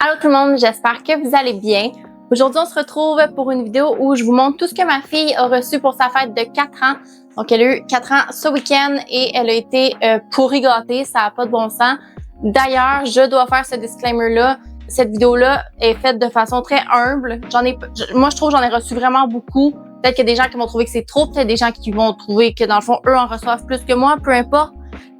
Allô tout le monde, j'espère que vous allez bien. Aujourd'hui, on se retrouve pour une vidéo où je vous montre tout ce que ma fille a reçu pour sa fête de 4 ans. Donc, elle a eu 4 ans ce week-end et elle a été pourri gâtée, ça n'a pas de bon sens. D'ailleurs, je dois faire ce disclaimer-là. Cette vidéo-là est faite de façon très humble. Moi, je trouve que j'en ai reçu vraiment beaucoup. Peut-être qu'il y a des gens qui vont trouver que c'est trop, peut-être des gens qui vont trouver que dans le fond, eux en reçoivent plus que moi, peu importe.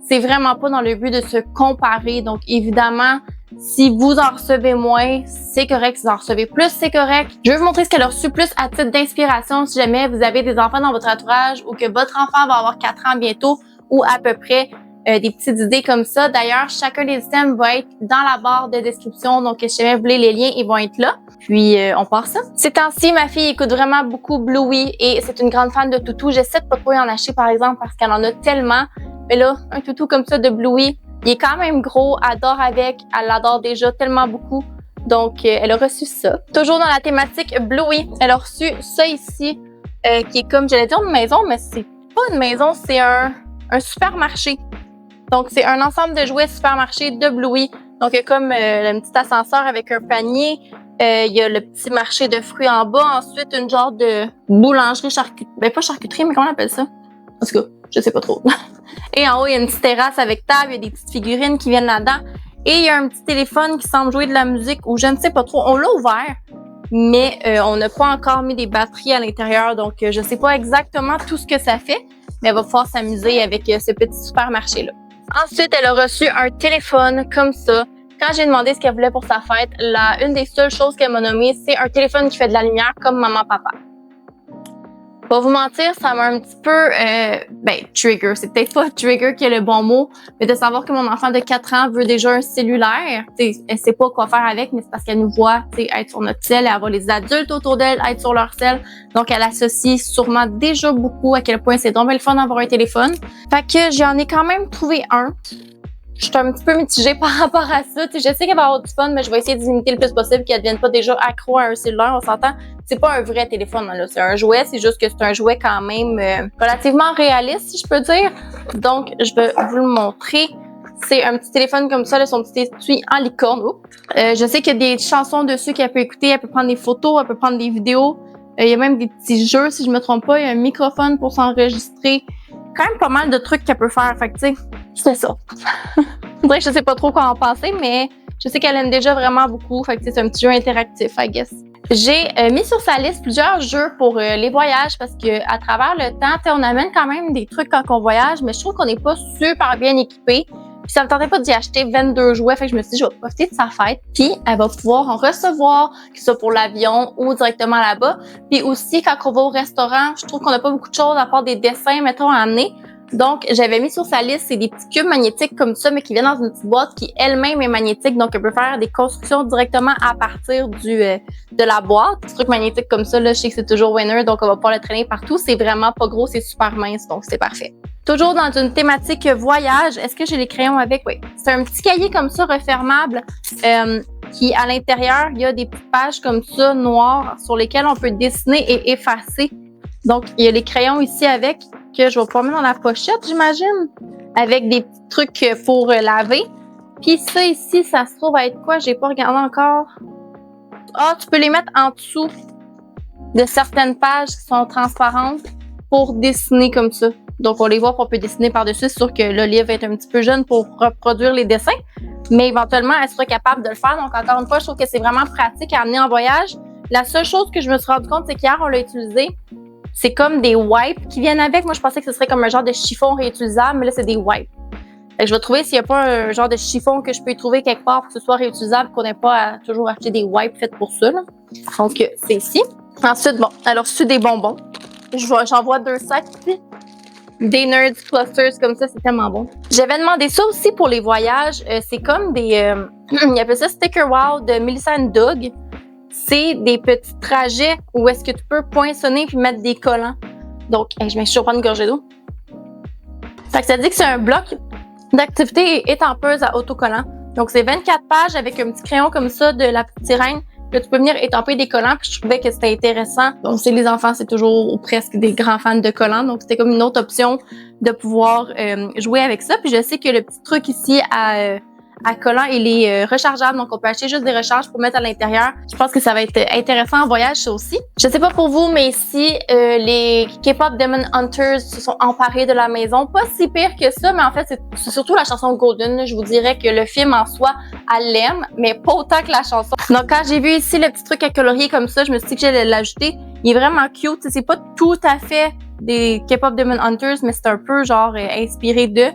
C'est vraiment pas dans le but de se comparer. Donc, évidemment, si vous en recevez moins, c'est correct. Si vous en recevez plus, c'est correct. Je vais vous montrer ce qu'elle a reçu plus à titre d'inspiration si jamais vous avez des enfants dans votre entourage ou que votre enfant va avoir 4 ans bientôt ou à peu près des petites idées comme ça. D'ailleurs, chacun des items va être dans la barre de description. Donc, si jamais vous voulez, les liens, ils vont être là. Puis, on part ça. Ces temps-ci, ma fille écoute vraiment beaucoup Bluey et c'est une grande fan de toutou. J'essaie de pas trop y en acheter, par exemple, parce qu'elle en a tellement. Mais là, un toutou comme ça de Bluey, il est quand même gros, elle adore avec, elle l'adore déjà tellement beaucoup. Donc, elle a reçu ça. Toujours dans la thématique Bluey, elle a reçu ça ici, qui est comme, j'allais dire une maison, mais c'est pas une maison, c'est un supermarché. Donc, c'est un ensemble de jouets supermarché de Bluey. Donc, il y a comme le petit ascenseur avec un panier. Il y a le petit marché de fruits en bas. Ensuite, une genre de boulangerie, ben pas charcuterie, mais comment on appelle ça? En tout cas, je sais pas trop. Et en haut, il y a une petite terrasse avec table, il y a des petites figurines qui viennent là-dedans. Et il y a un petit téléphone qui semble jouer de la musique ou je ne sais pas trop. On l'a ouvert, mais on n'a pas encore mis des batteries à l'intérieur. Donc, je ne sais pas exactement tout ce que ça fait, mais elle va pouvoir s'amuser avec ce petit supermarché-là. Ensuite, elle a reçu un téléphone comme ça. Quand j'ai demandé ce qu'elle voulait pour sa fête, une des seules choses qu'elle m'a nommé, c'est un téléphone qui fait de la lumière comme maman-papa. Pas vous mentir, ça m'a un petit peu, trigger. C'est peut-être pas trigger qui est le bon mot, mais de savoir que mon enfant de 4 ans veut déjà un cellulaire. Elle sait pas quoi faire avec, mais c'est parce qu'elle nous voit être sur notre cell, elle voit les adultes autour d'elle être sur leur cell. Donc, elle associe sûrement déjà beaucoup à quel point c'est donc le fun d'avoir un téléphone. Fait que j'en ai quand même trouvé un. Je suis un petit peu mitigée par rapport à ça. Je sais qu'elle va avoir du fun, mais je vais essayer de limiter le plus possible qu'elle ne devienne pas déjà accro à un cellulaire. On s'entend, c'est pas un vrai téléphone, là. C'est un jouet, c'est juste que c'est un jouet quand même relativement réaliste, si je peux dire. Donc, je vais vous le montrer. C'est un petit téléphone comme ça, là, son petit étui en licorne. Je sais qu'il y a des chansons dessus qu'elle peut écouter, elle peut prendre des photos, elle peut prendre des vidéos. Il y a même des petits jeux, si je me trompe pas. Il y a un microphone pour s'enregistrer. Quand même pas mal de trucs qu'elle peut faire. Fait que, tu sais, c'est ça. Faudrait que je sais pas trop quoi en penser, mais je sais qu'elle aime déjà vraiment beaucoup. Fait que c'est un petit jeu interactif, I guess. J'ai mis sur sa liste plusieurs jeux pour les voyages parce que à travers le temps, on amène quand même des trucs quand on voyage, mais je trouve qu'on n'est pas super bien équipé. Puis ça me tentait pas d'y acheter 22 jouets, fait que je me suis dit je vais profiter de sa fête, puis elle va pouvoir en recevoir, que ce soit pour l'avion ou directement là-bas. Puis aussi quand on va au restaurant, je trouve qu'on n'a pas beaucoup de choses à part des dessins, mettons, à amener. Donc, j'avais mis sur sa liste, c'est des petits cubes magnétiques comme ça, mais qui viennent dans une petite boîte qui elle-même est magnétique. Donc, elle peut faire des constructions directement à partir de la boîte. Des trucs magnétiques comme ça, là, je sais que c'est toujours winner, donc on va pouvoir le traîner partout. C'est vraiment pas gros, c'est super mince, donc c'est parfait. Toujours dans une thématique voyage, est-ce que j'ai les crayons avec? Oui. C'est un petit cahier comme ça, refermable, qui, à l'intérieur, il y a des petites pages comme ça, noires, sur lesquelles on peut dessiner et effacer. Donc, il y a les crayons ici avec, que je vais pouvoir mettre dans la pochette, j'imagine, avec des petits trucs pour laver. Puis ça ici, ça se trouve à être quoi? J'ai pas regardé encore. Ah, tu peux les mettre en dessous de certaines pages qui sont transparentes pour dessiner comme ça. Donc, on les voit, on peut dessiner par-dessus. C'est sûr que l'Olive est un petit peu jeune pour reproduire les dessins, mais éventuellement, elle sera capable de le faire. Donc, encore une fois, je trouve que c'est vraiment pratique à amener en voyage. La seule chose que je me suis rendu compte, c'est qu'hier, on l'a utilisé. C'est comme des wipes qui viennent avec. Moi, je pensais que ce serait comme un genre de chiffon réutilisable, mais là, c'est des wipes. Fait que je vais trouver s'il n'y a pas un genre de chiffon que je peux y trouver quelque part pour que ce soit réutilisable, qu'on n'ait pas à toujours acheter des wipes faites pour ça, là. Donc, c'est ici. Ensuite, bon, alors, reçu des bonbons. J'en vois 2 sacs ici. Des Nerds Clusters comme ça, c'est tellement bon. J'avais demandé ça aussi pour les voyages. C'est comme des... ils appellent ça Sticker Wow de Melissa & Doug. C'est des petits trajets où est-ce que tu peux poinçonner puis mettre des collants. Donc, je vais toujours prendre une gorgée d'eau. Fait que ça dit que c'est un bloc d'activité étampeuse à autocollant. Donc, c'est 24 pages avec un petit crayon comme ça de la petite sirène. que tu peux venir étamper des collants. Puis je trouvais que c'était intéressant. Donc, c'est les enfants, c'est toujours ou presque des grands fans de collants. Donc, c'était comme une autre option de pouvoir jouer avec ça. Puis je sais que le petit truc ici à à collants et les rechargeables. Donc, on peut acheter juste des recharges pour mettre à l'intérieur. Je pense que ça va être intéressant en voyage, ça aussi. Je sais pas pour vous, mais ici, les K-pop Demon Hunters se sont emparés de la maison. Pas si pire que ça, mais en fait, c'est surtout la chanson Golden. Je vous dirais que le film en soi, elle l'aime, mais pas autant que la chanson. Donc, quand j'ai vu ici le petit truc à colorier comme ça, je me suis dit que j'allais l'ajouter. Il est vraiment cute. C'est pas tout à fait des K-pop Demon Hunters, mais c'est un peu genre inspiré d'eux.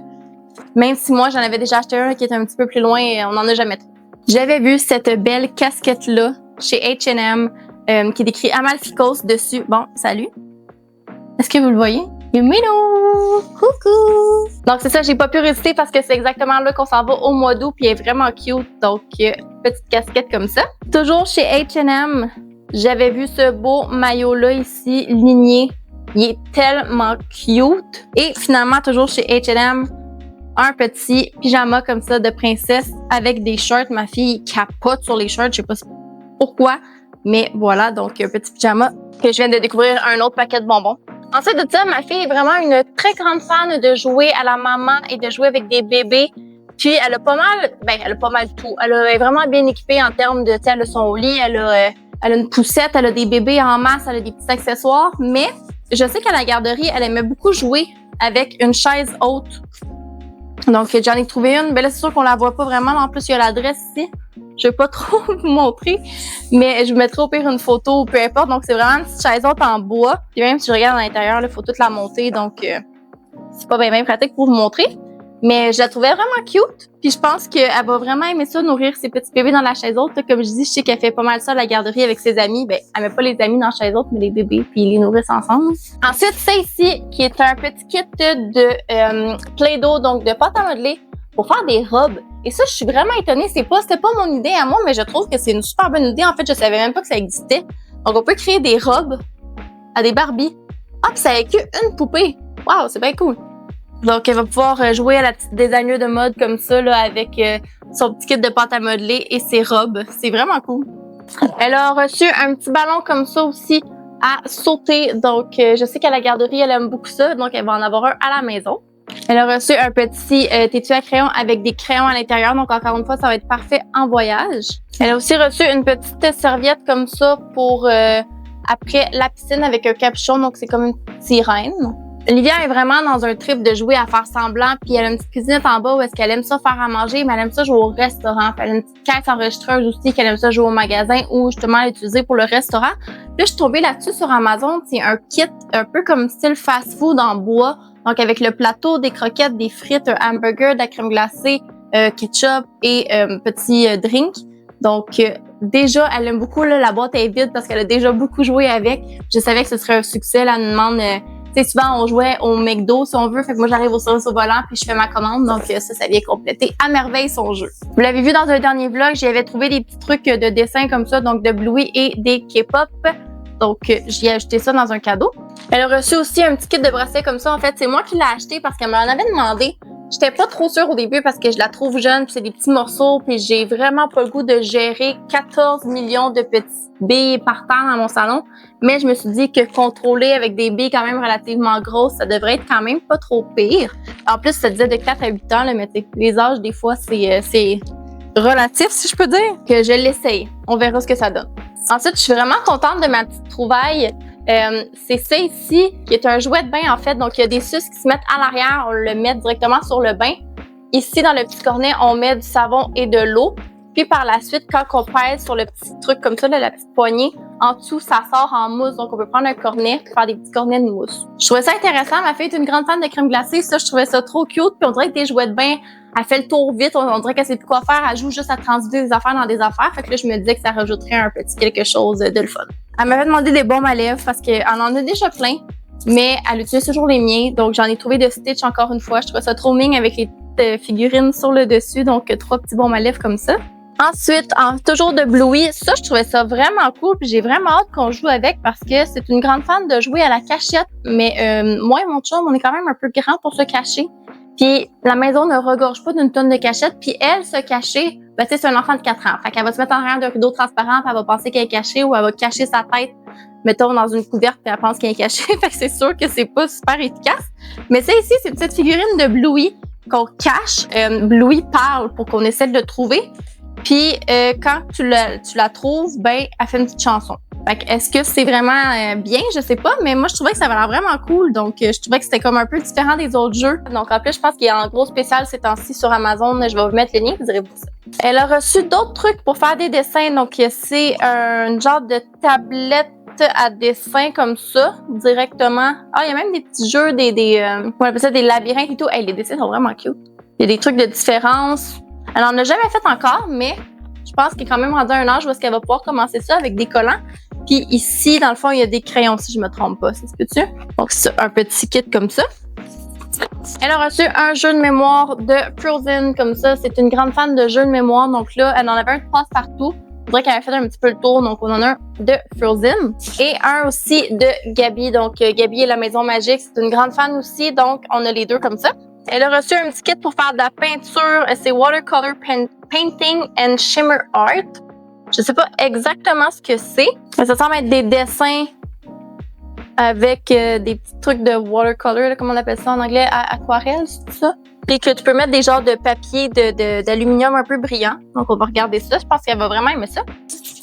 Même si moi, j'en avais déjà acheté un qui était un petit peu plus loin et on n'en a jamais trop. J'avais vu cette belle casquette-là chez H&M qui est écrit Amalficos dessus. Bon, salut. Est-ce que vous le voyez? Hello! Coucou! Donc c'est ça, j'ai pas pu résister parce que c'est exactement là qu'on s'en va au mois d'août puis elle est vraiment cute. Donc, petite casquette comme ça. Toujours chez H&M, j'avais vu ce beau maillot-là ici, ligné. Il est tellement cute. Et finalement, toujours chez H&M, un petit pyjama comme ça de princesse avec des shorts. Ma fille capote sur les shorts, je sais pas pourquoi, mais voilà, donc un petit pyjama que je viens de découvrir un autre paquet de bonbons. Ensuite de ça, ma fille est vraiment une très grande fan de jouer à la maman et de jouer avec des bébés. Puis elle a pas mal tout. Elle est vraiment bien équipée en termes de, elle a son lit, elle a une poussette, elle a des bébés en masse, elle a des petits accessoires, mais je sais qu'à la garderie, elle aimait beaucoup jouer avec une chaise haute. Donc, j'en ai trouvé une. Ben là, c'est sûr qu'on la voit pas vraiment. En plus, il y a l'adresse ici. Je vais pas trop vous montrer, mais je vous mettrai au pire une photo ou peu importe. Donc, c'est vraiment une petite chaise haute en bois. Puis même si je regarde à l'intérieur, il faut toute la monter. Donc, c'est pas bien pratique pour vous montrer. Mais je la trouvais vraiment cute. Puis je pense qu'elle va vraiment aimer ça, nourrir ses petits bébés dans la chaise haute. Comme je dis, je sais qu'elle fait pas mal ça à la garderie avec ses amis. Ben, elle met pas les amis dans la chaise haute, mais les bébés, puis ils les nourrissent ensemble. Ensuite, c'est ici, qui est un petit kit de Play-Doh, donc de pâte à modeler, pour faire des robes. Et ça, je suis vraiment étonnée. C'était pas mon idée à moi, mais je trouve que c'est une super bonne idée. En fait, je savais même pas que ça existait. Donc, on peut créer des robes à des Barbies. Ah, puis ça inclut une poupée. Waouh, c'est bien cool. Donc, elle va pouvoir jouer à la petite designer de mode comme ça, là, avec son petit kit de pâte à modeler et ses robes. C'est vraiment cool. Elle a reçu un petit ballon comme ça aussi à sauter. Donc, je sais qu'à la garderie, elle aime beaucoup ça. Donc, elle va en avoir un à la maison. Elle a reçu un petit étui à crayon avec des crayons à l'intérieur. Donc, encore une fois, ça va être parfait en voyage. Elle a aussi reçu une petite serviette comme ça pour après la piscine avec un capuchon. Donc, c'est comme une sirène. Olivia est vraiment dans un trip de jouer à faire semblant, puis elle a une petite cuisinette en bas où est-ce qu'elle aime ça faire à manger, mais elle aime ça jouer au restaurant. Puis elle a une petite caisse enregistreuse aussi qu'elle aime ça jouer au magasin ou justement l'utiliser pour le restaurant. Puis là, je suis tombée là-dessus sur Amazon. C'est un kit un peu comme style fast-food en bois, donc avec le plateau, des croquettes, des frites, un hamburger, de la crème glacée, ketchup et petit drink. Donc, déjà, elle aime beaucoup, là, la boîte est vide parce qu'elle a déjà beaucoup joué avec. Je savais que ce serait un succès. Elle nous demande... Tu sais, souvent, on jouait au McDo, si on veut. Fait que moi, j'arrive au service au volant, puis je fais ma commande. Donc, ça vient compléter à merveille son jeu. Vous l'avez vu dans un dernier vlog, j'y avais trouvé des petits trucs de dessin comme ça, donc de Bluey et des K-pop. Donc, j'y ai ajouté ça dans un cadeau. Elle a reçu aussi un petit kit de bracelet comme ça. En fait, c'est moi qui l'ai acheté parce qu'elle m'en avait demandé. J'étais pas trop sûre au début parce que je la trouve jeune, puis c'est des petits morceaux, puis j'ai vraiment pas le goût de gérer 14 millions de petites billes par temps dans mon salon. Mais je me suis dit que contrôler avec des billes quand même relativement grosses, ça devrait être quand même pas trop pire. En plus, ça disait de 4 à 8 ans, là, mais les âges, des fois, c'est relatif, si je peux dire, que je l'essaye. On verra ce que ça donne. Ensuite, je suis vraiment contente de ma petite trouvaille. C'est ça ici, qui est un jouet de bain en fait. Donc, il y a des suces qui se mettent à l'arrière. On le met directement sur le bain. Ici, dans le petit cornet, on met du savon et de l'eau. Puis par la suite, quand on pèse sur le petit truc comme ça, là, la petite poignée, en dessous, ça sort en mousse. Donc, on peut prendre un cornet et faire des petits cornets de mousse. Je trouvais ça intéressant. Ma fille est une grande fan de crème glacée. Ça, je trouvais ça trop cute. Puis on dirait que des jouets de bain, elle fait le tour vite. On dirait qu'elle sait plus quoi faire. Elle joue juste à transiter des affaires dans des affaires. Fait que là, je me disais que ça rajouterait un petit quelque chose de le fun. Elle m'avait demandé des baumes à lèvres parce qu'elle en a déjà plein. Mais elle utilise toujours les miens. Donc, j'en ai trouvé de Stitch encore une fois. Je trouvais ça trop mignon avec les petites figurines sur le dessus. Donc, 3 petits baumes à lèvres comme ça. Ensuite, toujours de Bluey, ça, je trouvais ça vraiment cool. Puis j'ai vraiment hâte qu'on joue avec parce que c'est une grande fan de jouer à la cachette. Mais moi et mon chum, on est quand même un peu grand pour se cacher. Puis la maison ne regorge pas d'une tonne de cachettes. Puis elle, se cacher, ben, c'est un enfant de 4 ans. Fait qu'elle va se mettre en arrière d'un rideau transparent, puis elle va penser qu'elle est cachée ou elle va cacher sa tête, mettons, dans une couverte, puis elle pense qu'elle est cachée. Fait que c'est sûr que c'est pas super efficace. Mais ça ici, c'est une petite figurine de Bluey qu'on cache. Louis parle pour qu'on essaie de le trouver. Puis quand tu la trouves, ben elle fait une petite chanson. Fait que est-ce que c'est vraiment bien? Je sais pas, mais moi je trouvais que ça avait l'air vraiment cool. Donc je trouvais que c'était comme un peu différent des autres jeux. Donc en plus, je pense qu'il y a un gros spécial ces temps-ci sur Amazon. Je vais vous mettre le lien, vous direz-vous ça. Elle a reçu d'autres trucs pour faire des dessins. Donc c'est un genre de tablette à dessin comme ça, directement. Ah, il y a même des petits jeux, on appelle ça des labyrinthes et tout. Hey, les dessins sont vraiment cute. Il y a des trucs de différence. Elle n'en a jamais fait encore, mais je pense qu'elle est quand même rendue à un âge où est-ce qu'elle va pouvoir commencer ça avec des collants. Puis ici, dans le fond, il y a des crayons, si je me trompe pas. Ça se peut-tu? Donc, c'est un petit kit comme ça. Elle a reçu un jeu de mémoire de Frozen, comme ça. C'est une grande fan de jeux de mémoire. Donc là, elle en avait un de passe-partout. Je dirais qu'elle a fait un petit peu le tour. Donc, on en a un de Frozen. Et un aussi de Gabi. Donc, Gabi et la Maison Magique. C'est une grande fan aussi. Donc, on a les deux comme ça. Elle a reçu un petit kit pour faire de la peinture. C'est Watercolor Painting and Shimmer Art. Je sais pas exactement ce que c'est. Mais ça semble être des dessins avec des petits trucs de watercolor, là, comment on appelle ça en anglais, aquarelle, c'est ça? Et que tu peux mettre des genres de papier d'aluminium un peu brillant. Donc, on va regarder ça. Je pense qu'elle va vraiment aimer ça.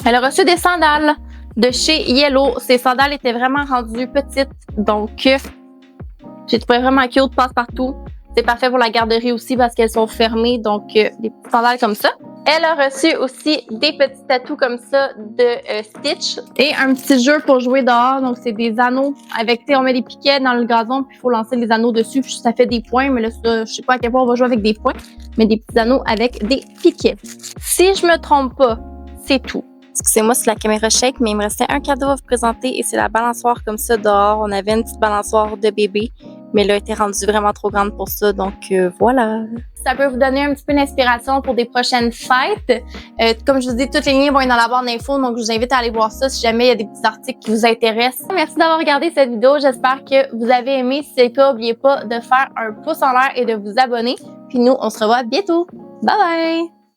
Elle a reçu des sandales de chez Yellow. Ces sandales étaient vraiment rendues petites. Donc, j'ai trouvé vraiment cute, passe-partout. C'est parfait pour la garderie aussi parce qu'elles sont fermées. Donc, des petites sandales comme ça. Elle a reçu aussi des petits tatous comme ça de Stitch et un petit jeu pour jouer dehors. Donc, c'est des anneaux avec, on met des piquets dans le gazon puis il faut lancer les anneaux dessus puis ça fait des points. Mais là, ça, je sais pas à quel point on va jouer avec des points, mais des petits anneaux avec des piquets. Si je me trompe pas, c'est tout. Excusez-moi si la caméra shake, mais il me restait un cadeau à vous présenter et c'est la balançoire comme ça dehors. On avait une petite balançoire de bébé, mais elle a été rendue vraiment trop grande pour ça, donc voilà. Ça peut vous donner un petit peu d'inspiration pour des prochaines fêtes. Comme je vous dis, toutes les liens vont être dans la barre d'infos, donc je vous invite à aller voir ça si jamais il y a des petits articles qui vous intéressent. Merci d'avoir regardé cette vidéo, j'espère que vous avez aimé. Si c'est le cas, n'oubliez pas de faire un pouce en l'air et de vous abonner. Puis nous, on se revoit bientôt. Bye bye!